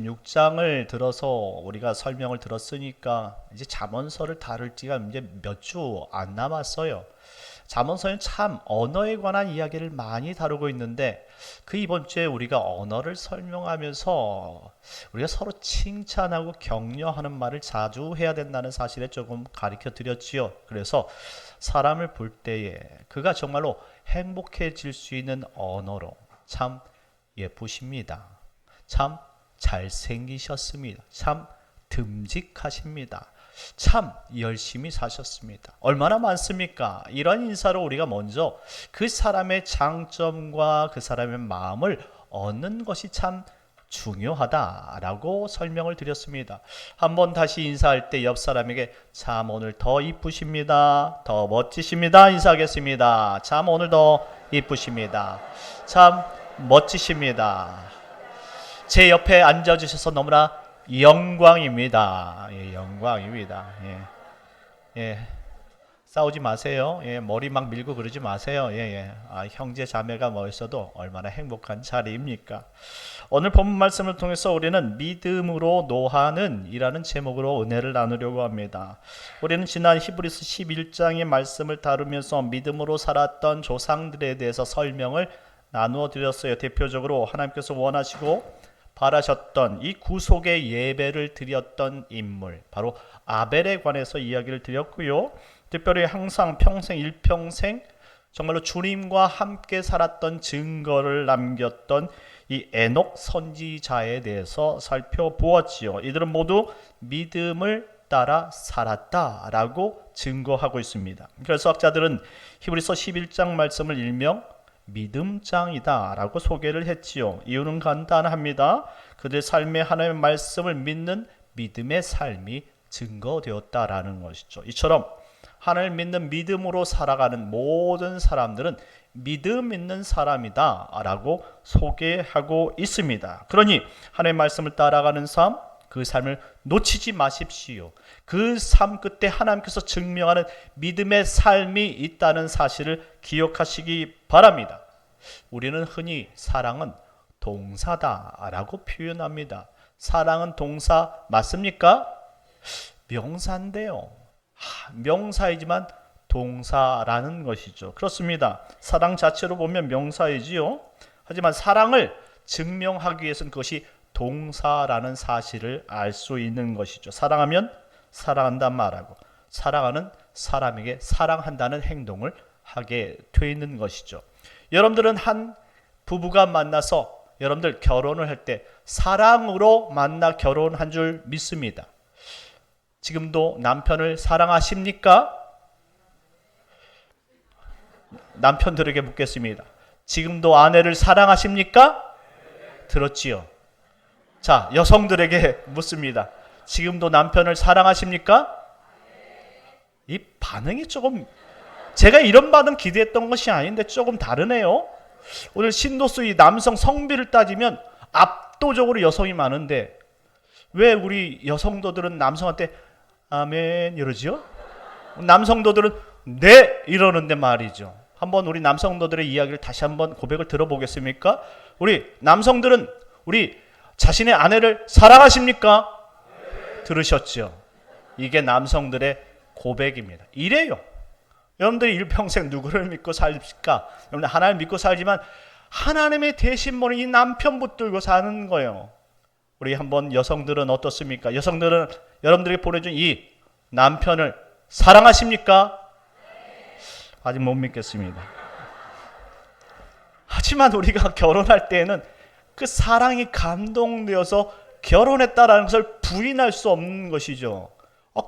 6장을 들어서 우리가 설명을 들었으니까 이제 잠언서를 다룰 지가 이제 몇 주 안 남았어요. 잠언서는 참 언어에 관한 이야기를 많이 다루고 있는데 그 이번 주에 우리가 언어를 설명하면서 우리가 서로 칭찬하고 격려하는 말을 자주 해야 된다는 사실에 조금 가르쳐 드렸지요. 그래서 사람을 볼 때에 그가 정말로 행복해질 수 있는 언어로 참 예쁘십니다. 참 잘생기셨습니다. 참 듬직하십니다. 참 열심히 사셨습니다. 얼마나 많습니까? 이런 인사로 우리가 먼저 그 사람의 장점과 그 사람의 마음을 얻는 것이 참 중요하다라고 설명을 드렸습니다. 한번 다시 인사할 때 옆 사람에게 참 오늘 더 이쁘십니다. 더 멋지십니다. 인사하겠습니다. 참 오늘 더 이쁘십니다. 참 멋지십니다. 제 옆에 앉아주셔서 너무나 영광입니다. 예, 영광입니다. 예, 예. 싸우지 마세요. 예, 머리 막 밀고 그러지 마세요. 예, 예. 아, 형제 자매가 모였어도 얼마나 행복한 자리입니까? 오늘 본문 말씀을 통해서 우리는 믿음으로 노하는 이라는 제목으로 은혜를 나누려고 합니다. 우리는 지난 히브리서 11장의 말씀을 다루면서 믿음으로 살았던 조상들에 대해서 설명을 나누어 드렸어요. 대표적으로 하나님께서 원하시고 바라셨던 이 구속의 예배를 드렸던 인물, 바로 아벨에 관해서 이야기를 드렸고요. 특별히 항상 평생 일평생 정말로 주님과 함께 살았던 증거를 남겼던 이 에녹 선지자에 대해서 살펴보았지요. 이들은 모두 믿음을 따라 살았다라고 증거하고 있습니다. 그래서 학자들은 히브리서 11장 말씀을 일명 믿음장이다 라고 소개를 했지요. 이유는 간단합니다. 그들의 삶에 하나님의 말씀을 믿는 믿음의 삶이 증거되었다라는 것이죠. 이처럼 하나님을 믿는 믿음으로 살아가는 모든 사람들은 믿음 있는 사람이다 라고 소개하고 있습니다. 그러니 하나님의 말씀을 따라가는 삶, 그 삶을 놓치지 마십시오. 그 삶 끝에 하나님께서 증명하는 믿음의 삶이 있다는 사실을 기억하시기 바랍니다. 우리는 흔히 사랑은 동사다라고 표현합니다. 사랑은 동사 맞습니까? 명사인데요. 명사이지만 동사라는 것이죠. 그렇습니다. 사랑 자체로 보면 명사이지요. 하지만 사랑을 증명하기 위해서는 그것이 동사라는 사실을 알 수 있는 것이죠. 사랑하면 사랑한다 말하고 사랑하는 사람에게 사랑한다는 행동을 하게 돼 있는 것이죠. 여러분들은 한 부부가 만나서 여러분들 결혼을 할 때 사랑으로 만나 결혼한 줄 믿습니다. 지금도 남편을 사랑하십니까? 남편들에게 묻겠습니다. 지금도 아내를 사랑하십니까? 들었지요? 자, 여성들에게 묻습니다. 지금도 남편을 사랑하십니까? 이 반응이 조금, 제가 이런 반응 기대했던 것이 아닌데 조금 다르네요. 오늘 신도수 이 남성 성비를 따지면 압도적으로 여성이 많은데 왜 우리 여성도들은 남성한테 아멘 이러지요? 남성도들은 네 이러는데 말이죠. 한번 우리 남성도들의 이야기를 다시 한번 고백을 들어보겠습니까? 우리 남성들은 우리 자신의 아내를 사랑하십니까? 들으셨죠? 이게 남성들의 고백입니다. 이래요. 여러분들이 일평생 누구를 믿고 살까? 여러분들 하나님을 믿고 살지만 하나님의 대신모는 이 남편 붙들고 사는 거예요. 우리 한번 여성들은 어떻습니까? 여성들은 여러분들에게 보내준 이 남편을 사랑하십니까? 아직 못 믿겠습니다. 하지만 우리가 결혼할 때에는 그 사랑이 감동되어서 결혼했다라는 것을 부인할 수 없는 것이죠.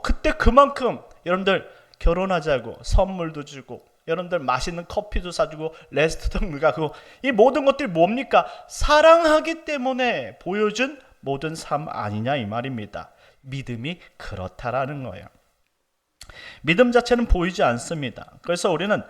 그때 그만큼 여러분들 결혼하자고 선물도 주고 여러분들 맛있는 커피도 사주고 레스토랑도 가고 이 모든 것들이 뭡니까? 사랑하기 때문에 보여준 모든 삶 아니냐 이 말입니다. 믿음이 그렇다라는 거예요. 믿음 자체는 보이지 않습니다. 그래서 우리는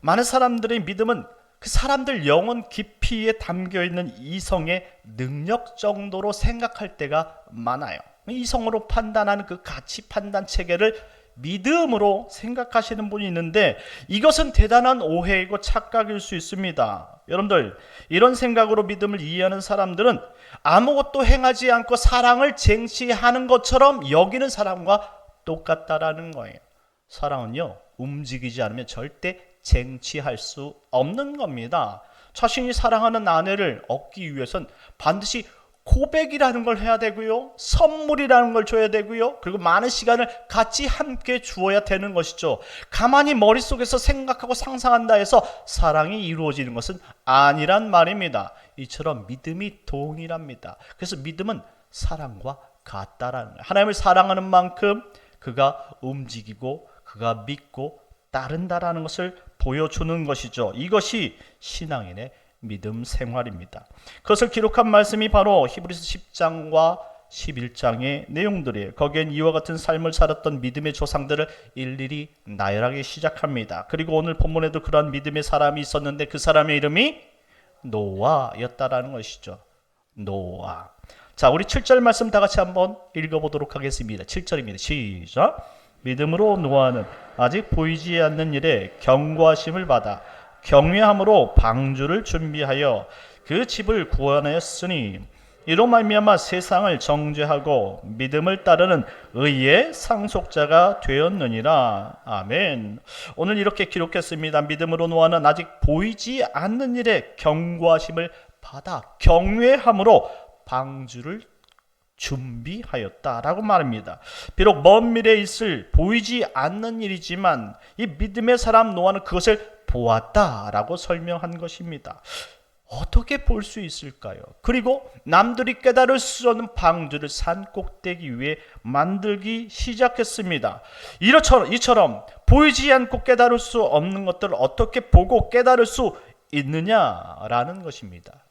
많은 사람들의 믿음은 그 사람들 영혼 깊이에 담겨있는 이성의 능력 정도로 생각할 때가 많아요. 이성으로 판단하는 그 가치 판단 체계를 믿음으로 생각하시는 분이 있는데 이것은 대단한 오해이고 착각일 수 있습니다. 여러분들, 이런 생각으로 믿음을 이해하는 사람들은 아무것도 행하지 않고 사랑을 쟁취하는 것처럼 여기는 사람과 똑같다라는 거예요. 사랑은요, 움직이지 않으면 절대 쟁취할 수 없는 겁니다. 자신이 사랑하는 아내를 얻기 위해선 반드시 고백이라는 걸 해야 되고요, 선물이라는 걸 줘야 되고요, 그리고 많은 시간을 같이 함께 주어야 되는 것이죠. 가만히 머릿속에서 생각하고 상상한다 해서 사랑이 이루어지는 것은 아니란 말입니다. 이처럼 믿음이 동일합니다. 그래서 믿음은 사랑과 같다라는 거예요. 하나님을 사랑하는 만큼 그가 움직이고 그가 믿고 따른다라는 것을 보여주는 것이죠. 이것이 신앙인의 믿음 생활입니다. 그것을 기록한 말씀이 바로 히브리서 10장과 11장의 내용들이에요. 거기엔 이와 같은 삶을 살았던 믿음의 조상들을 일일이 나열하기 시작합니다. 그리고 오늘 본문에도 그러한 믿음의 사람이 있었는데 그 사람의 이름이 노아였다라는 것이죠. 노아. 자, 우리 7절 말씀 다 같이 한번 읽어보도록 하겠습니다. 7절입니다. 시작. 믿음으로 노아는 아직 보이지 않는 일에 경고하심을 받아 경외함으로 방주를 준비하여 그 집을 구원하였으니 이로 말미암아 세상을 정죄하고 믿음을 따르는 의의 상속자가 되었느니라. 아멘. 오늘 이렇게 기록했습니다. 믿음으로 노아는 아직 보이지 않는 일에 경고하심을 받아 경외함으로 방주를 준비하였다라고 말합니다. 비록 먼 미래에 있을 보이지 않는 일이지만 이 믿음의 사람 노아는 그것을 보았다라고 설명한 것입니다. 어떻게 볼 수 있을까요? 그리고 남들이 깨달을 수 없는 방주를 산 꼭대기 위에 만들기 시작했습니다. 이처럼 보이지 않고 깨달을 수 없는 것들을 어떻게 보고 깨달을 수 있느냐라는 것입니다.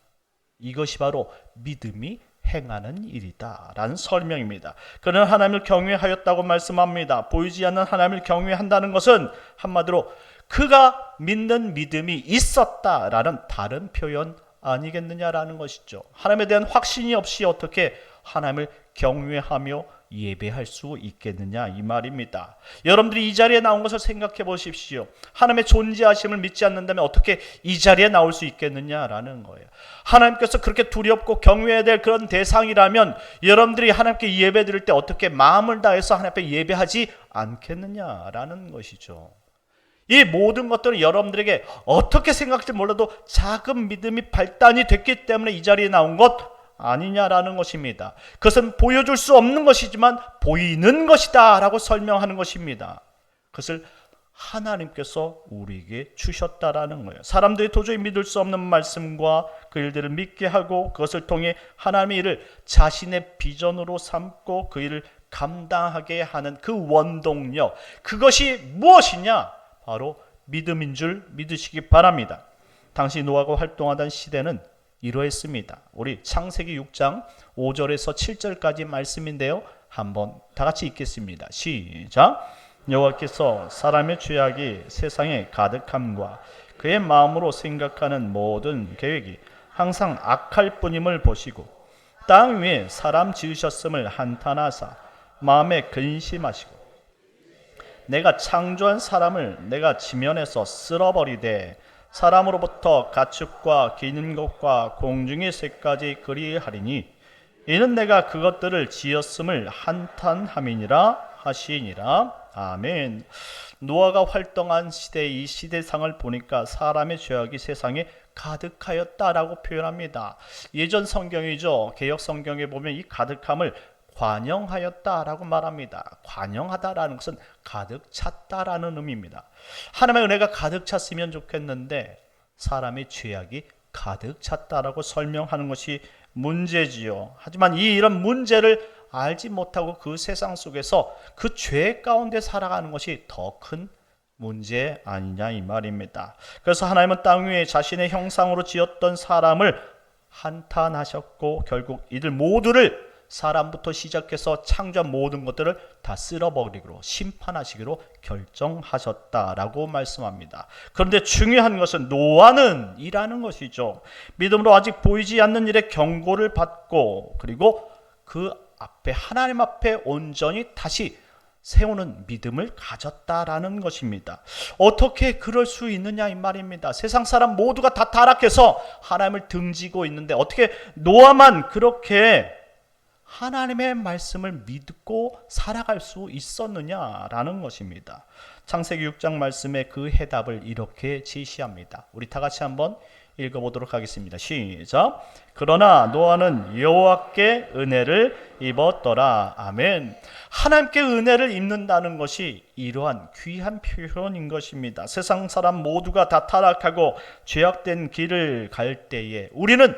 이것이 바로 믿음이 행하는 일이다 라는 설명입니다. 그는 하나님을 경외하였다고 말씀합니다. 보이지 않는 하나님을 경외한다는 것은 한마디로 그가 믿는 믿음이 있었다라는 다른 표현 아니겠느냐라는 것이죠. 하나님에 대한 확신이 없이 어떻게 하나님을 경외하며 예배할 수 있겠느냐 이 말입니다. 여러분들이 이 자리에 나온 것을 생각해 보십시오. 하나님의 존재하심을 믿지 않는다면 어떻게 이 자리에 나올 수 있겠느냐라는 거예요. 하나님께서 그렇게 두렵고 경외해야 될 그런 대상이라면 여러분들이 하나님께 예배 드릴 때 어떻게 마음을 다해서 하나님 앞에 예배하지 않겠느냐라는 것이죠. 이 모든 것들은 여러분들에게 어떻게 생각할지 몰라도 작은 믿음이 발단이 됐기 때문에 이 자리에 나온 것 아니냐라는 것입니다. 그것은 보여줄 수 없는 것이지만 보이는 것이다 라고 설명하는 것입니다. 그것을 하나님께서 우리에게 주셨다라는 거예요. 사람들이 도저히 믿을 수 없는 말씀과 그 일들을 믿게 하고 그것을 통해 하나님의 일을 자신의 비전으로 삼고 그 일을 감당하게 하는 그 원동력, 그것이 무엇이냐? 바로 믿음인 줄 믿으시기 바랍니다. 당시 노아가 활동하던 시대는 이러했습니다. 우리 창세기 6장 5절에서 7절까지 말씀인데요. 한번 다 같이 읽겠습니다. 시작. 여호와께서 사람의 죄악이 세상에 가득함과 그의 마음으로 생각하는 모든 계획이 항상 악할 뿐임을 보시고 땅 위에 사람 지으셨음을 한탄하사 마음에 근심하시고 내가 창조한 사람을 내가 지면에서 쓸어버리되 사람으로부터 가축과 기는 것과 공중의 새까지 그리하리니 이는 내가 그것들을 지었음을 한탄함이니라 하시니라. 아멘. 노아가 활동한 시대의 이 시대상을 보니까 사람의 죄악이 세상에 가득하였다라고 표현합니다. 예전 성경이죠. 개역 성경에 보면 이 가득함을 관영하였다라고 말합니다. 관영하다라는 것은 가득 찼다라는 의미입니다. 하나님의 은혜가 가득 찼으면 좋겠는데 사람의 죄악이 가득 찼다라고 설명하는 것이 문제지요. 하지만 이런 문제를 알지 못하고 그 세상 속에서 그 죄 가운데 살아가는 것이 더 큰 문제 아니냐 이 말입니다. 그래서 하나님은 땅 위에 자신의 형상으로 지었던 사람을 한탄하셨고 결국 이들 모두를 사람부터 시작해서 창조한 모든 것들을 다 쓸어버리기로 심판하시기로 결정하셨다라고 말씀합니다. 그런데 중요한 것은 노아는 이라는 것이죠. 믿음으로 아직 보이지 않는 일에 경고를 받고 그리고 그 앞에 하나님 앞에 온전히 다시 세우는 믿음을 가졌다라는 것입니다. 어떻게 그럴 수 있느냐 이 말입니다. 세상 사람 모두가 다 타락해서 하나님을 등지고 있는데 어떻게 노아만 그렇게 하나님의 말씀을 믿고 살아갈 수 있었느냐라는 것입니다. 창세기 6장 말씀에 그 해답을 이렇게 제시합니다. 우리 다 같이 한번 읽어보도록 하겠습니다. 시작. 그러나 노아는 여호와께 은혜를 입었더라. 아멘. 하나님께 은혜를 입는다는 것이 이러한 귀한 표현인 것입니다. 세상 사람 모두가 다 타락하고 죄악된 길을 갈 때에 우리는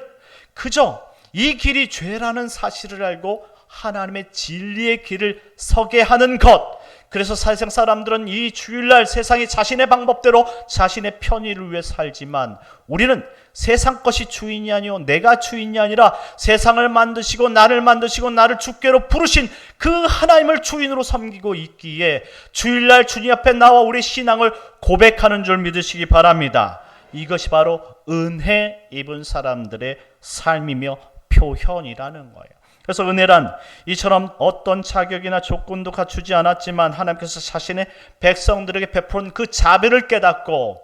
그저 이 길이 죄라는 사실을 알고 하나님의 진리의 길을 서게 하는 것. 그래서 세상 사람들은 이 주일날 세상이 자신의 방법대로 자신의 편의를 위해 살지만 우리는 세상 것이 주인이 아니요 내가 주인이 아니라 세상을 만드시고 나를 주께로 부르신 그 하나님을 주인으로 섬기고 있기에 주일날 주님 앞에 나와 우리 신앙을 고백하는 줄 믿으시기 바랍니다. 이것이 바로 은혜 입은 사람들의 삶이며 표현이라는 거예요. 그래서 은혜란 이처럼 어떤 자격이나 조건도 갖추지 않았지만 하나님께서 자신의 백성들에게 베푸는 그 자비를 깨닫고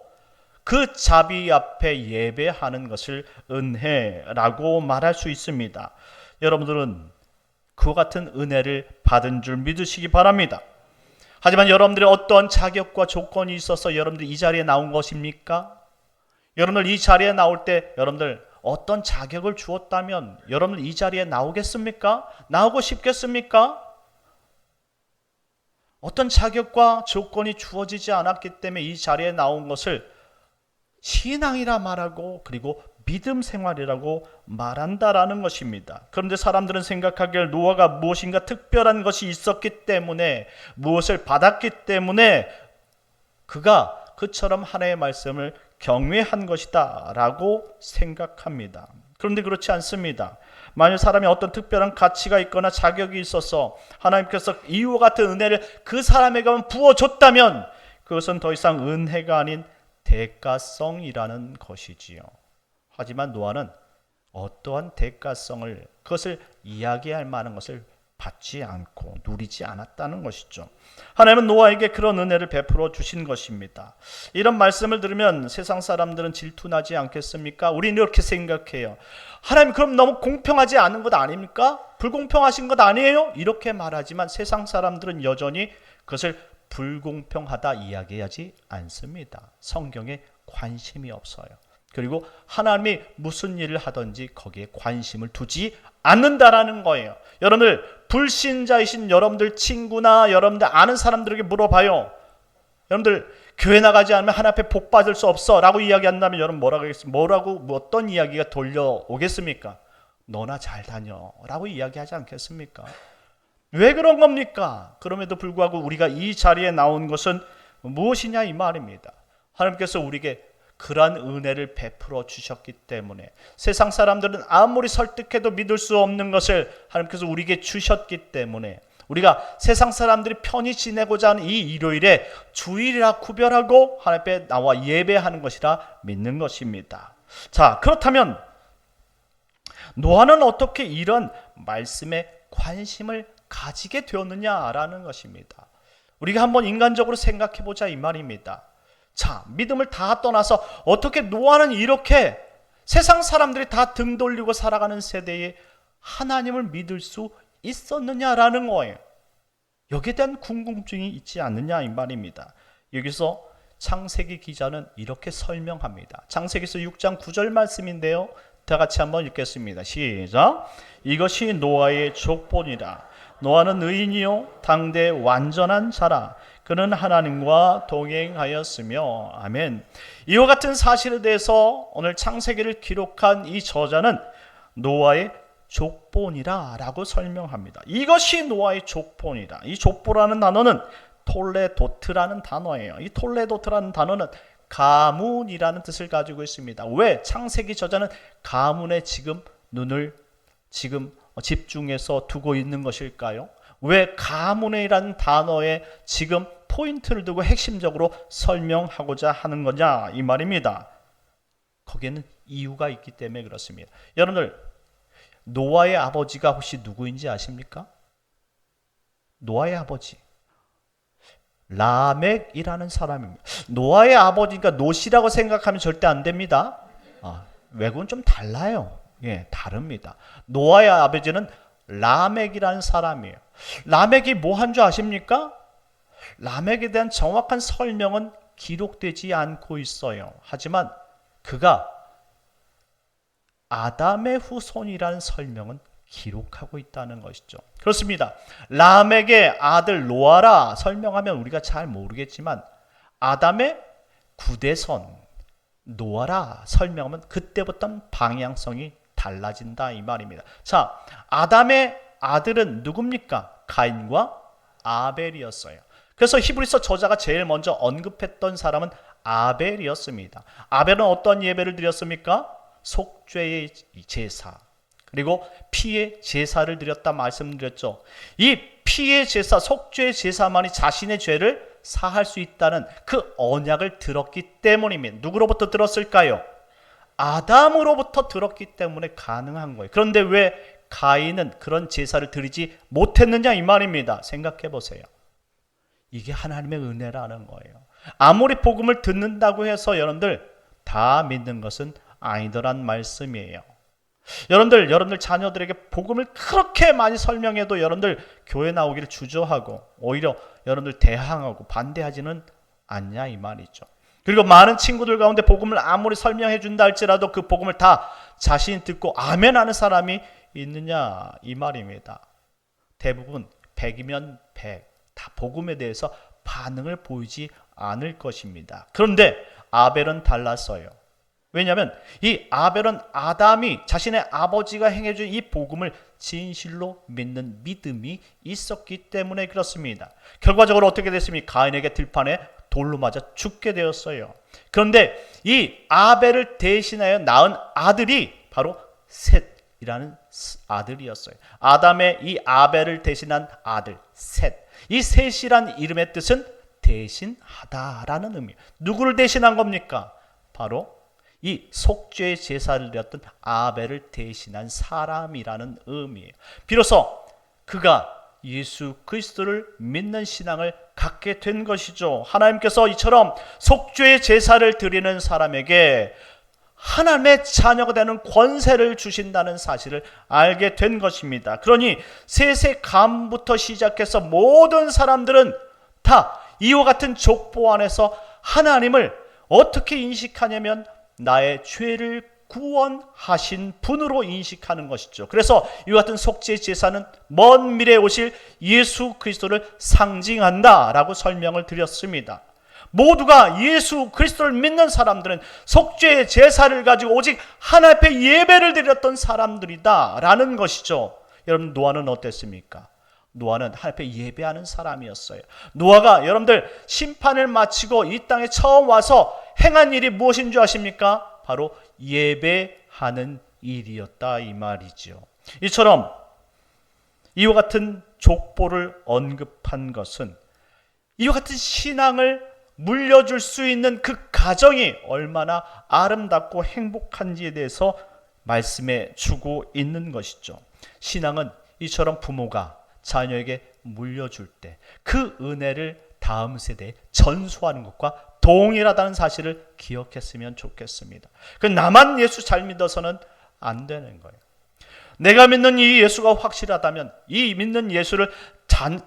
그 자비 앞에 예배하는 것을 은혜라고 말할 수 있습니다. 여러분들은 그와 같은 은혜를 받은 줄 믿으시기 바랍니다. 하지만 여러분들의 어떤 자격과 조건이 있어서 여러분들이 이 자리에 나온 것입니까? 여러분들 이 자리에 나올 때 여러분들 어떤 자격을 주었다면 여러분 이 자리에 나오겠습니까? 나오고 싶겠습니까? 어떤 자격과 조건이 주어지지 않았기 때문에 이 자리에 나온 것을 신앙이라 말하고 그리고 믿음 생활이라고 말한다라는 것입니다. 그런데 사람들은 생각하기를 노아가 무엇인가 특별한 것이 있었기 때문에 무엇을 받았기 때문에 그가 그처럼 하나님의 말씀을 경외한 것이다 라고 생각합니다. 그런데 그렇지 않습니다. 만약 사람이 어떤 특별한 가치가 있거나 자격이 있어서 하나님께서 이와 같은 은혜를 그 사람에게만 부어줬다면 그것은 더 이상 은혜가 아닌 대가성이라는 것이지요. 하지만 노아는 어떠한 대가성을 그것을 이야기할 만한 것을 받지 않고 누리지 않았다는 것이죠. 하나님은 노아에게 그런 은혜를 베풀어 주신 것입니다. 이런 말씀을 들으면 세상 사람들은 질투나지 않겠습니까? 우리는 이렇게 생각해요. 하나님 그럼 너무 공평하지 않은 것 아닙니까? 불공평하신 것 아니에요? 이렇게 말하지만 세상 사람들은 여전히 그것을 불공평하다 이야기하지 않습니다. 성경에 관심이 없어요. 그리고 하나님이 무슨 일을 하든지 거기에 관심을 두지 않는다라는 거예요. 여러분들 불신자이신 여러분들 친구나 여러분들 아는 사람들에게 물어봐요. 여러분들 교회 나가지 않으면 하나님 앞에 복 받을 수 없어 라고 이야기한다면 여러분 뭐라고 하겠습니까? 어떤 이야기가 돌려오겠습니까? 너나 잘 다녀 라고 이야기하지 않겠습니까? 왜 그런 겁니까? 그럼에도 불구하고 우리가 이 자리에 나온 것은 무엇이냐 이 말입니다. 하나님께서 우리에게 그러한 은혜를 베풀어 주셨기 때문에 세상 사람들은 아무리 설득해도 믿을 수 없는 것을 하나님께서 우리에게 주셨기 때문에 우리가 세상 사람들이 편히 지내고자 하는 이 일요일에 주일이라 구별하고 하나님 앞에 나와 예배하는 것이라 믿는 것입니다. 자, 그렇다면 노아는 어떻게 이런 말씀에 관심을 가지게 되었느냐라는 것입니다. 우리가 한번 인간적으로 생각해 보자 이 말입니다. 자, 믿음을 다 떠나서 어떻게 노아는 이렇게 세상 사람들이 다 등 돌리고 살아가는 세대에 하나님을 믿을 수 있었느냐라는 거예요. 여기에 대한 궁금증이 있지 않느냐 이 말입니다. 여기서 창세기 기자는 이렇게 설명합니다. 창세기서 6장 9절 말씀인데요. 다 같이 한번 읽겠습니다. 시작. 이것이 노아의 족본이라. 노아는 의인이요 당대 완전한 자라. 그는 하나님과 동행하였으며. 아멘. 이와 같은 사실에 대해서 오늘 창세기를 기록한 이 저자는 노아의 족본이라 라고 설명합니다. 이것이 노아의 족본이라. 이 족보라는 단어는 톨레도트라는 단어예요. 이 톨레도트라는 단어는 가문이라는 뜻을 가지고 있습니다. 왜 창세기 저자는 가문에 눈을 집중해서 두고 있는 것일까요? 왜 가문이라는 단어에 지금 포인트를 두고 핵심적으로 설명하고자 하는 거냐 이 말입니다. 거기에는 이유가 있기 때문에 그렇습니다. 여러분들 노아의 아버지가 혹시 누구인지 아십니까? 노아의 아버지 라멕이라는 사람입니다. 노아의 아버지니까 노시라고 생각하면 절대 안 됩니다. 외국은 좀 달라요. 예, 다릅니다. 노아의 아버지는 라멕이라는 사람이에요. 라멕이 뭐 한 줄 아십니까? 라멕에 대한 정확한 설명은 기록되지 않고 있어요. 하지만 그가 아담의 후손이라는 설명은 기록하고 있다는 것이죠. 그렇습니다. 라멕의 아들 노아라 설명하면 우리가 잘 모르겠지만 아담의 구대선 노아라 설명하면 그때부터 방향성이 달라진다 이 말입니다. 자, 아담의 아들은 누굽니까? 가인과 아벨이었어요. 그래서 히브리서 저자가 제일 먼저 언급했던 사람은 아벨이었습니다. 아벨은 어떤 예배를 드렸습니까? 속죄의 제사 그리고 피의 제사를 드렸다 말씀드렸죠. 이 피의 제사, 속죄의 제사만이 자신의 죄를 사할 수 있다는 그 언약을 들었기 때문입니다. 누구로부터 들었을까요? 아담으로부터 들었기 때문에 가능한 거예요. 그런데 왜 가인은 그런 제사를 드리지 못했느냐 이 말입니다. 생각해 보세요. 이게 하나님의 은혜라는 거예요. 아무리 복음을 듣는다고 해서 여러분들 다 믿는 것은 아니더란 말씀이에요. 여러분들 자녀들에게 복음을 그렇게 많이 설명해도 여러분들 교회 나오기를 주저하고 오히려 여러분들 대항하고 반대하지는 않냐 이 말이죠. 그리고 많은 친구들 가운데 복음을 아무리 설명해 준다 할지라도 그 복음을 다 자신이 듣고 아멘 하는 사람이 있느냐 이 말입니다. 대부분 100이면 100 다 복음에 대해서 반응을 보이지 않을 것입니다. 그런데 아벨은 달랐어요. 왜냐하면 이 아벨은 아담이 자신의 아버지가 행해준 이 복음을 진실로 믿는 믿음이 있었기 때문에 그렇습니다. 결과적으로 어떻게 됐습니까? 가인에게 들판에 돌로 맞아 죽게 되었어요. 그런데 이 아벨을 대신하여 낳은 아들이 바로 셋이라는 아들이었어요. 아담의 이 아벨을 대신한 아들 셋. 이 셋이란 이름의 뜻은 대신하다라는 의미예요. 누구를 대신한 겁니까? 바로 이 속죄의 제사를 드렸던 아벨을 대신한 사람이라는 의미예요. 비로소 그가 예수 그리스도를 믿는 신앙을 갖게 된 것이죠. 하나님께서 이처럼 속죄의 제사를 드리는 사람에게 하나님의 자녀가 되는 권세를 주신다는 사실을 알게 된 것입니다. 그러니 세세감부터 시작해서 모든 사람들은 다 이와 같은 족보 안에서 하나님을 어떻게 인식하냐면 나의 죄를 구원하신 분으로 인식하는 것이죠. 그래서 이와 같은 속죄 제사는 먼 미래에 오실 예수 그리스도를 상징한다라고 설명을 드렸습니다. 모두가 예수 그리스도를 믿는 사람들은 속죄의 제사를 가지고 오직 하나님 앞에 예배를 드렸던 사람들이다라는 것이죠. 여러분 노아는 어땠습니까? 노아는 하나님 앞에 예배하는 사람이었어요. 노아가 여러분들 심판을 마치고 이 땅에 처음 와서 행한 일이 무엇인 줄 아십니까? 바로 예배하는 일이었다 이 말이죠. 이처럼 이와 같은 족보를 언급한 것은 이와 같은 신앙을 물려줄 수 있는 그 가정이 얼마나 아름답고 행복한지에 대해서 말씀해 주고 있는 것이죠. 신앙은 이처럼 부모가 자녀에게 물려줄 때 그 은혜를 다음 세대에 전수하는 것과 동일하다는 사실을 기억했으면 좋겠습니다. 그 나만 예수 잘 믿어서는 안 되는 거예요. 내가 믿는 이 예수가 확실하다면 이 믿는 예수를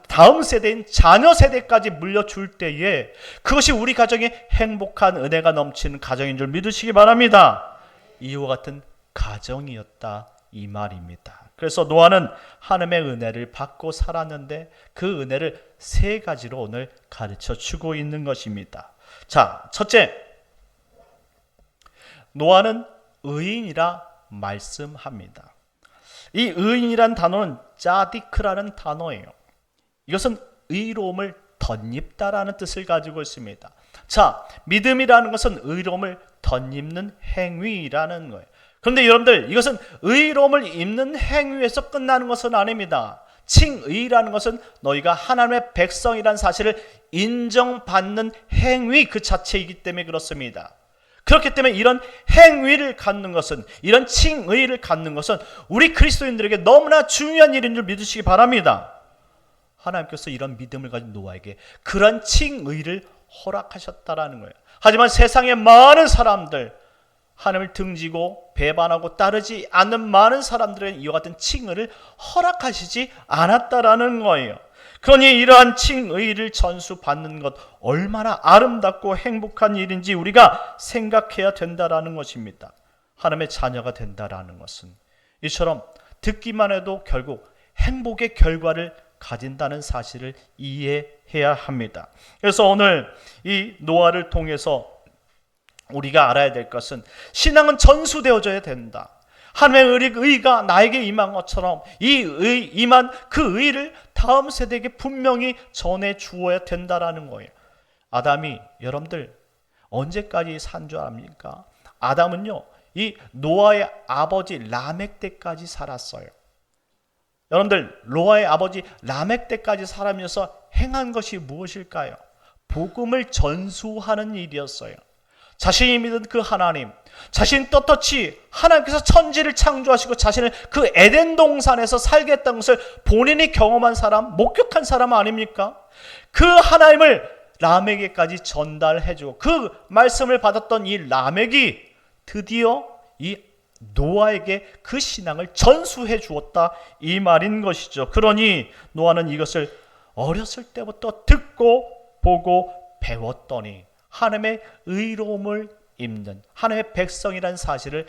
다음 세대인 자녀 세대까지 물려줄 때에 그것이 우리 가정에 행복한 은혜가 넘치는 가정인 줄 믿으시기 바랍니다. 이와 같은 가정이었다 이 말입니다. 그래서 노아는 하나님의 은혜를 받고 살았는데 그 은혜를 세 가지로 오늘 가르쳐 주고 있는 것입니다. 자, 첫째, 노아는 의인이라 말씀합니다. 이 의인이란 단어는 짜디크라는 단어예요. 이것은 의로움을 덧입다라는 뜻을 가지고 있습니다. 자, 믿음이라는 것은 의로움을 덧입는 행위라는 거예요. 그런데 여러분들 이것은 의로움을 입는 행위에서 끝나는 것은 아닙니다. 칭의라는 것은 너희가 하나님의 백성이라는 사실을 인정받는 행위 그 자체이기 때문에 그렇습니다. 그렇기 때문에 이런 행위를 갖는 것은 이런 칭의를 갖는 것은 우리 그리스도인들에게 너무나 중요한 일인 줄 믿으시기 바랍니다. 하나님께서 이런 믿음을 가진 노아에게 그런 칭의를 허락하셨다라는 거예요. 하지만 세상의 많은 사람들, 하나님을 등지고 배반하고 따르지 않는 많은 사람들은 이와 같은 칭의를 허락하시지 않았다라는 거예요. 그러니 이러한 칭의를 전수받는 것 얼마나 아름답고 행복한 일인지 우리가 생각해야 된다라는 것입니다. 하나님의 자녀가 된다라는 것은 이처럼 듣기만 해도 결국 행복의 결과를 가진다는 사실을 이해해야 합니다. 그래서 오늘 이 노아를 통해서 우리가 알아야 될 것은 신앙은 전수되어져야 된다. 하나님의 의가 나에게 임한 것처럼 임한 그 의를 다음 세대에게 분명히 전해 주어야 된다라는 거예요. 아담이 여러분들 언제까지 산 줄 압니까? 아담은요, 이 노아의 아버지 라멕 때까지 살았어요. 여러분들, 노아의 아버지 라멕 때까지 살아면서 행한 것이 무엇일까요? 복음을 전수하는 일이었어요. 자신이 믿은 그 하나님, 자신 떳떳이 하나님께서 천지를 창조하시고 자신을 그 에덴 동산에서 살게 했다는 것을 본인이 경험한 사람, 목격한 사람 아닙니까? 그 하나님을 라멕에게까지 전달해주고 그 말씀을 받았던 이 라멕이 드디어 이 노아에게 그 신앙을 전수해 주었다, 이 말인 것이죠. 그러니 노아는 이것을 어렸을 때부터 듣고 보고 배웠더니 하나님의 의로움을 입는 하나님의 백성이라는 사실을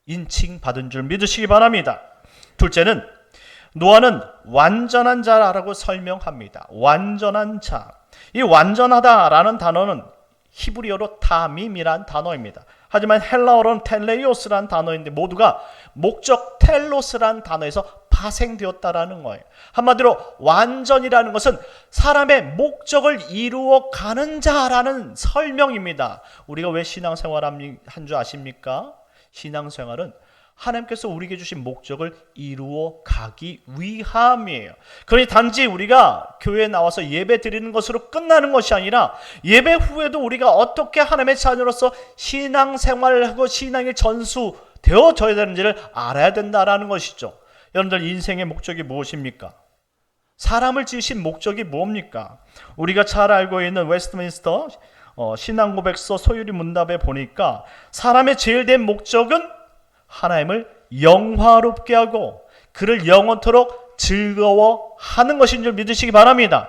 인칭받은 줄 믿으시기 바랍니다. 둘째는 노아는 완전한 자라고 설명합니다. 완전한 자. 이 완전하다라는 단어는 히브리어로 타밈이란 단어입니다. 하지만 헬라어로는 텔레이오스란 단어인데 모두가 목적 텔로스란 단어에서 파생되었다라는 거예요. 한마디로 완전이라는 것은 사람의 목적을 이루어가는 자라는 설명입니다. 우리가 왜 신앙생활 한 줄 아십니까? 신앙생활은 하나님께서 우리에게 주신 목적을 이루어 가기 위함이에요. 그러니 단지 우리가 교회에 나와서 예배 드리는 것으로 끝나는 것이 아니라 예배 후에도 우리가 어떻게 하나님의 자녀로서 신앙생활을 하고 신앙이 전수되어져야 되는지를 알아야 된다는 것이죠. 여러분들, 인생의 목적이 무엇입니까? 사람을 지으신 목적이 뭡니까? 우리가 잘 알고 있는 웨스트민스터 신앙고백서 소유리 문답에 보니까 사람의 제일 된 목적은 하나님을 영화롭게 하고 그를 영원토록 즐거워하는 것인 줄 믿으시기 바랍니다.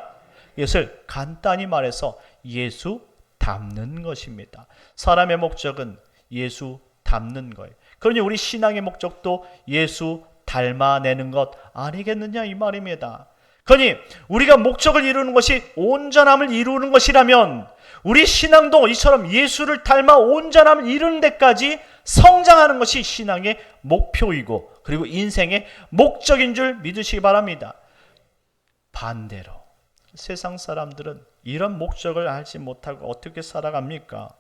이것을 간단히 말해서 예수 닮는 것입니다. 사람의 목적은 예수 닮는 거예요. 그러니 우리 신앙의 목적도 예수 닮아내는 것 아니겠느냐, 이 말입니다. 그러니 우리가 목적을 이루는 것이 온전함을 이루는 것이라면 우리 신앙도 이처럼 예수를 닮아 온전함을 이루는 데까지 성장하는 것이 신앙의 목표이고 그리고 인생의 목적인 줄 믿으시기 바랍니다. 반대로 세상 사람들은 이런 목적을 알지 못하고 어떻게 살아갑니까?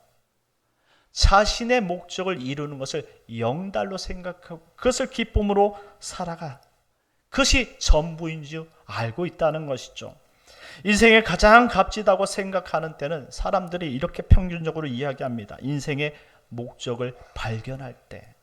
자신의 목적을 이루는 것을 영달로 생각하고 그것을 기쁨으로 살아가. 그것이 전부인 줄 알고 있다는 것이죠. 인생의 가장 값지다고 생각하는 때는 사람들이 이렇게 평균적으로 이야기합니다. 인생의 목적을 발견할 때.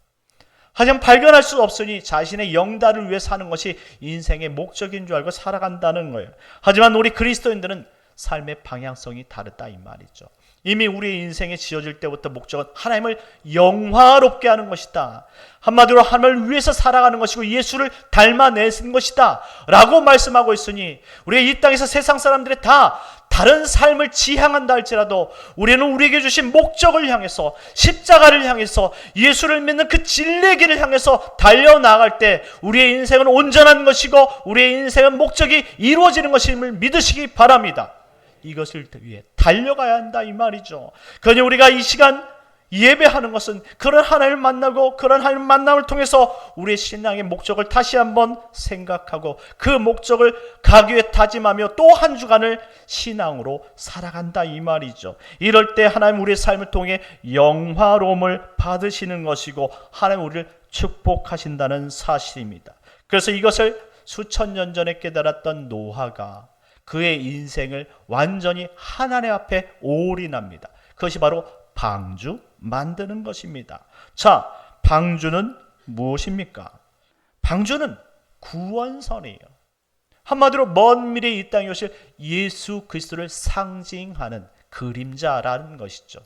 하지만 발견할 수 없으니 자신의 영달을 위해 사는 것이 인생의 목적인 줄 알고 살아간다는 거예요. 하지만 우리 그리스도인들은 삶의 방향성이 다르다, 이 말이죠. 이미 우리의 인생에 지어질 때부터 목적은 하나님을 영화롭게 하는 것이다. 한마디로 하나님을 위해서 살아가는 것이고 예수를 닮아내는 것이다 라고 말씀하고 있으니 우리가 이 땅에서 세상 사람들이 다 다른 삶을 지향한다 할지라도 우리는 우리에게 주신 목적을 향해서 십자가를 향해서 예수를 믿는 그 진리의 길을 향해서 달려나갈 때 우리의 인생은 온전한 것이고 우리의 인생은 목적이 이루어지는 것임을 믿으시기 바랍니다. 이것을 위해 달려가야 한다, 이 말이죠. 그러니 우리가 이 시간 예배하는 것은 그런 하나님을 만나고 그런 하나님 만남을 통해서 우리의 신앙의 목적을 다시 한번 생각하고 그 목적을 가기 위해 다짐하며 또 한 주간을 신앙으로 살아간다, 이 말이죠. 이럴 때 하나님 우리의 삶을 통해 영화로움을 받으시는 것이고 하나님 우리를 축복하신다는 사실입니다. 그래서 이것을 수천 년 전에 깨달았던 노아가 그의 인생을 완전히 하나님 앞에 올인합니다. 그것이 바로 방주 만드는 것입니다. 자, 방주는 무엇입니까? 방주는 구원선이에요. 한마디로 먼 미래에 이 땅에 오실 예수 그리스도를 상징하는 그림자라는 것이죠.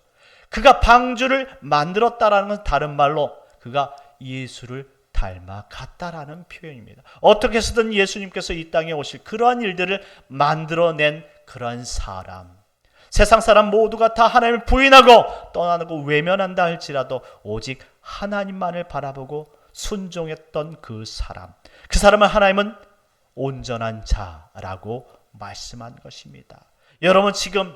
그가 방주를 만들었다라는 것은 다른 말로 그가 예수를 닮아갔다라는 표현입니다. 어떻게 해서든 예수님께서 이 땅에 오실 그러한 일들을 만들어낸 그러한 사람, 세상 사람 모두가 다 하나님을 부인하고 떠나고 외면한다 할지라도 오직 하나님만을 바라보고 순종했던 그 사람, 그 사람은 하나님은 온전한 자라고 말씀한 것입니다. 여러분 지금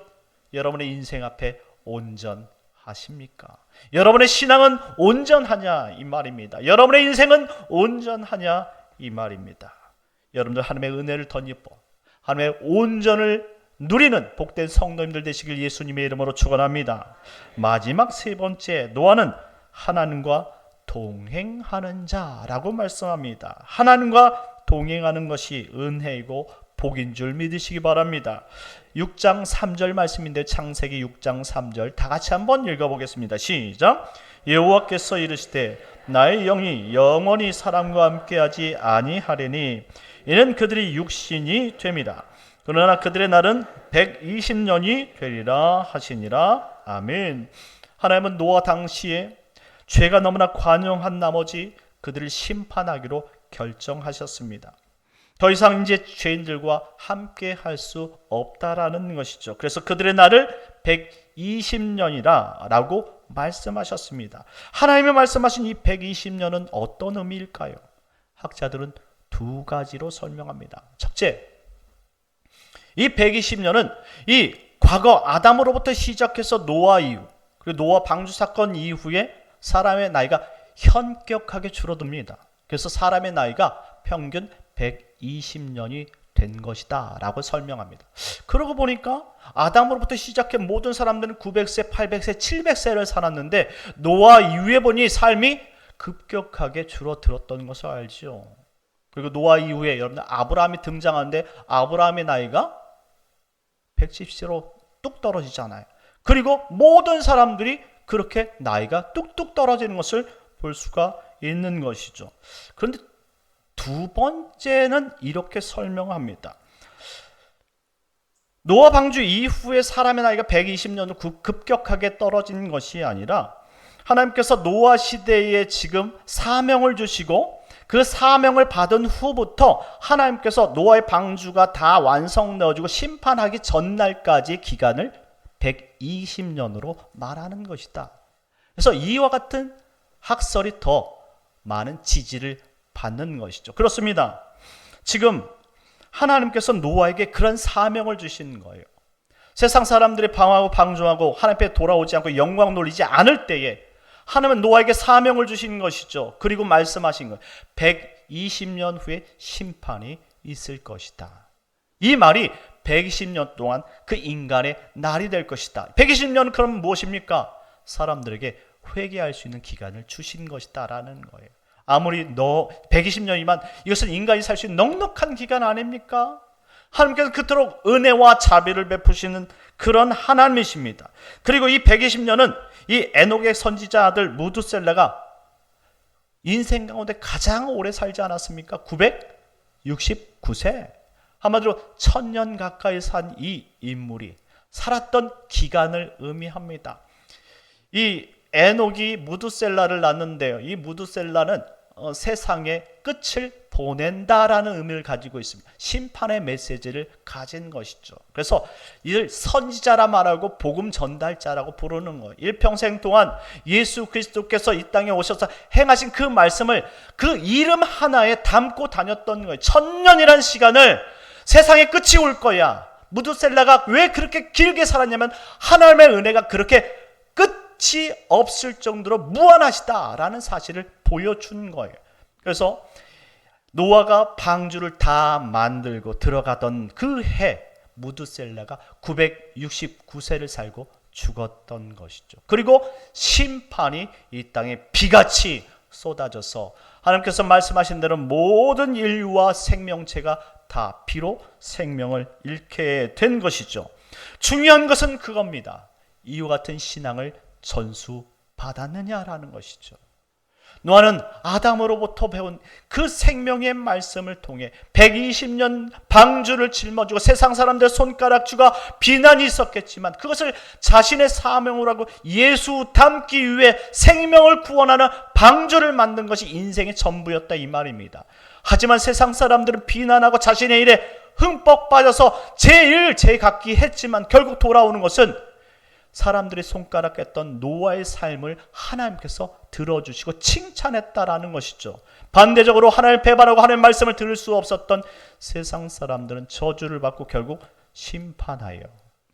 여러분의 인생 앞에 온전하십니까? 여러분의 신앙은 온전하냐 이 말입니다. 여러분의 인생은 온전하냐 이 말입니다. 여러분들 하나님의 은혜를 덧입고 하나님의 온전을 누리는 복된 성도님들 되시길 예수님의 이름으로 축원합니다. 마지막 세 번째, 노아는 하나님과 동행하는 자라고 말씀합니다. 하나님과 동행하는 것이 은혜이고 복인 줄 믿으시기 바랍니다. 6장 3절 말씀인데 창세기 6장 3절 다 같이 한번 읽어보겠습니다. 시작. 여호와께서 이르시되 나의 영이 영원히 사람과 함께하지 아니하리니 이는 그들이 육신이 됨이라. 그러나 그들의 날은 120년이 되리라 하시니라. 아멘. 하나님은 노아 당시에 죄가 너무나 관영한 나머지 그들을 심판하기로 결정하셨습니다. 더 이상 이제 죄인들과 함께 할 수 없다라는 것이죠. 그래서 그들의 날을 120년이라 라고 말씀하셨습니다. 하나님의 말씀하신 이 120년은 어떤 의미일까요? 학자들은 두 가지로 설명합니다. 첫째, 이 120년은 이 과거 아담으로부터 시작해서 노아 이후, 그리고 노아 방주 사건 이후에 사람의 나이가 현격하게 줄어듭니다. 그래서 사람의 나이가 평균 120년이 된 것이다 라고 설명합니다. 그러고 보니까 아담으로부터 시작해 모든 사람들은 900세, 800세, 700세를 살았는데 노아 이후에 보니 삶이 급격하게 줄어들었던 것을 알죠. 그리고 노아 이후에 여러분들 아브라함이 등장하는데 아브라함의 나이가 110세로 뚝 떨어지잖아요. 그리고 모든 사람들이 그렇게 나이가 뚝뚝 떨어지는 것을 볼 수가 있는 것이죠. 그런데 두 번째는 이렇게 설명합니다. 노아 방주 이후에 사람의 나이가 120년으로 급격하게 떨어진 것이 아니라 하나님께서 노아 시대에 지금 사명을 주시고 그 사명을 받은 후부터 하나님께서 노아의 방주가 다 완성되어지고 심판하기 전날까지 기간을 120년으로 말하는 것이다. 그래서 이와 같은 학설이 더 많은 지지를 받는 것이죠. 그렇습니다. 지금 하나님께서 노아에게 그런 사명을 주신 거예요. 세상 사람들이 방황하고 방종하고 하나님 앞에 돌아오지 않고 영광 돌리지 않을 때에 하나님은 노아에게 사명을 주신 것이죠. 그리고 말씀하신 것, 120년 후에 심판이 있을 것이다. 이 말이 120년 동안 그 인간의 날이 될 것이다. 120년은 그럼 무엇입니까? 사람들에게 회개할 수 있는 기간을 주신 것이다 라는 거예요. 아무리 120년이면 이것은 인간이 살 수 있는 넉넉한 기간 아닙니까? 하나님께서 그토록 은혜와 자비를 베푸시는 그런 하나님이십니다. 그리고 이 120년은 이 에녹의 선지자 아들 무두셀라가 인생 가운데 가장 오래 살지 않았습니까? 969세. 한마디로 1000년 가까이 산 이 인물이 살았던 기간을 의미합니다. 이 에녹이 무두셀라를 낳는데요. 이 무두셀라는 세상의 끝을 보낸다라는 의미를 가지고 있습니다. 심판의 메시지를 가진 것이죠. 그래서 이를 선지자라 말하고 복음 전달자라고 부르는 거예요. 일평생 동안 예수 그리스도께서 이 땅에 오셔서 행하신 그 말씀을 그 이름 하나에 담고 다녔던 거예요. 1000년이라는 시간을 세상의 끝이 올 거야. 무두셀라가 왜 그렇게 길게 살았냐면 하나님의 은혜가 그렇게 끝이 없을 정도로 무한하시다라는 사실을 보여준 거예요. 그래서 노아가 방주를 다 만들고 들어가던 그 해 무두셀라가 969세를 살고 죽었던 것이죠. 그리고 심판이 이 땅에 비같이 쏟아져서 하나님께서 말씀하신 대로 모든 인류와 생명체가 다 피로 생명을 잃게 된 것이죠. 중요한 것은 그겁니다. 이와 같은 신앙을 전수받았느냐라는 것이죠. 노아는 아담으로부터 배운 그 생명의 말씀을 통해 120년 방주를 짊어지고 세상 사람들의 손가락주가 비난이 있었겠지만 그것을 자신의 사명으로 하고 예수 닮기 위해 생명을 구원하는 방주를 만든 것이 인생의 전부였다 이 말입니다. 하지만 세상 사람들은 비난하고 자신의 일에 흠뻑 빠져서 제 각기 했지만 결국 돌아오는 것은 사람들이 손가락했던 노아의 삶을 하나님께서 들어주시고 칭찬했다라는 것이죠. 반대적으로 하나님을 배반하고 하나님의 말씀을 들을 수 없었던 세상 사람들은 저주를 받고 결국 심판하여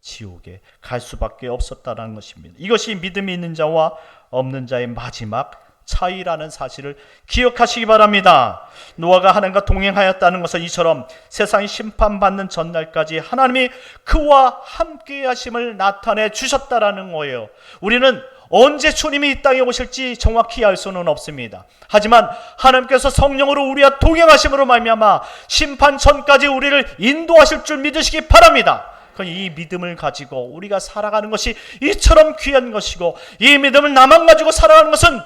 지옥에 갈 수밖에 없었다라는 것입니다. 이것이 믿음이 있는 자와 없는 자의 마지막 차이라는 사실을 기억하시기 바랍니다. 노아가 하나님과 동행하였다는 것은 이처럼 세상이 심판받는 전날까지 하나님이 그와 함께 하심을 나타내 주셨다라는 거예요. 우리는 언제 주님이 이 땅에 오실지 정확히 알 수는 없습니다. 하지만 하나님께서 성령으로 우리와 동행하심으로 말미암아 심판 전까지 우리를 인도하실 줄 믿으시기 바랍니다. 이 믿음을 가지고 우리가 살아가는 것이 이처럼 귀한 것이고, 이 믿음을 나만 가지고 살아가는 것은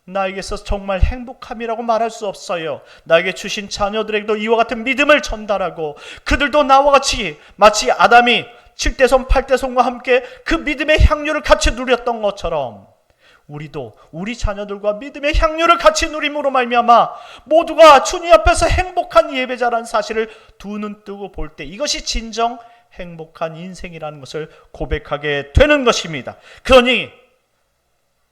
나에게서 정말 행복함이라고 말할 수 없어요. 나에게 주신 자녀들에게도 이와 같은 믿음을 전달하고 그들도 나와 같이 마치 아담이 7대손 8대손과 함께 그 믿음의 향유를 같이 누렸던 것처럼 우리도 우리 자녀들과 믿음의 향유를 같이 누림으로 말미암아 모두가 주님 앞에서 행복한 예배자라는 사실을 두 눈 뜨고 볼 때 이것이 진정 행복한 인생이라는 것을 고백하게 되는 것입니다. 그러니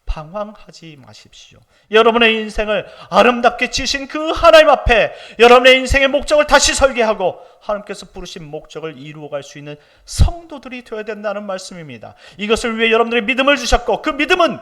방황하지 마십시오. 여러분의 인생을 아름답게 지으신 그 하나님 앞에 여러분의 인생의 목적을 다시 설계하고 하나님께서 부르신 목적을 이루어갈 수 있는 성도들이 되어야 된다는 말씀입니다. 이것을 위해 여러분들의 믿음을 주셨고, 그 믿음은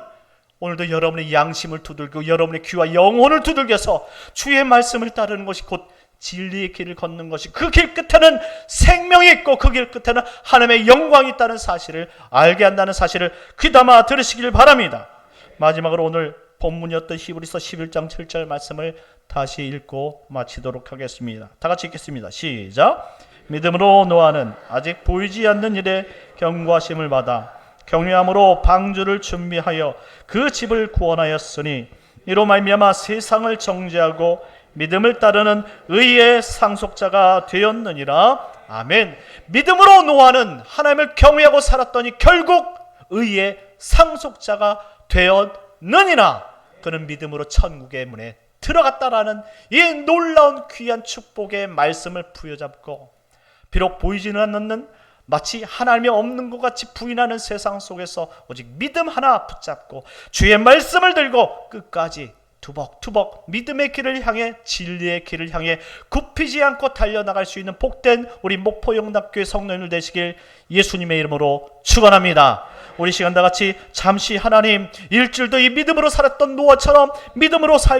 오늘도 여러분의 양심을 두들고 여러분의 귀와 영혼을 두들겨서 주의 말씀을 따르는 것이 곧 진리의 길을 걷는 것이, 그 길 끝에는 생명이 있고 그 길 끝에는 하나님의 영광이 있다는 사실을 알게 한다는 사실을 귀담아 들으시길 바랍니다. 마지막으로 오늘 본문이었던 히브리서 11장 7절 말씀을 다시 읽고 마치도록 하겠습니다. 다 같이 읽겠습니다. 시작. 믿음으로 노아는 아직 보이지 않는 일에 경고하심을 받아 경외함으로 방주를 준비하여 그 집을 구원하였으니 이로 말미암아 세상을 정죄하고 믿음을 따르는 의의 상속자가 되었느니라. 아멘. 믿음으로 노아는 하나님을 경외하고 살았더니 결국 의의 상속자가 되었느니라. 그는 믿음으로 천국의 문에 들어갔다라는 이 놀라운 귀한 축복의 말씀을 부여잡고, 비록 보이지는 않는 마치 하나님이 없는 것 같이 부인하는 세상 속에서 오직 믿음 하나 붙잡고 주의 말씀을 들고 끝까지 투벅투벅 믿음의 길을 향해, 진리의 길을 향해 굽히지 않고 달려나갈 수 있는 복된 우리 목포영답교회 성도님들 되시길 예수님의 이름으로 축원합니다. 우리 시간 다 같이 잠시 하나님, 일주일도 이 믿음으로 살았던 노아처럼 믿음으로 살게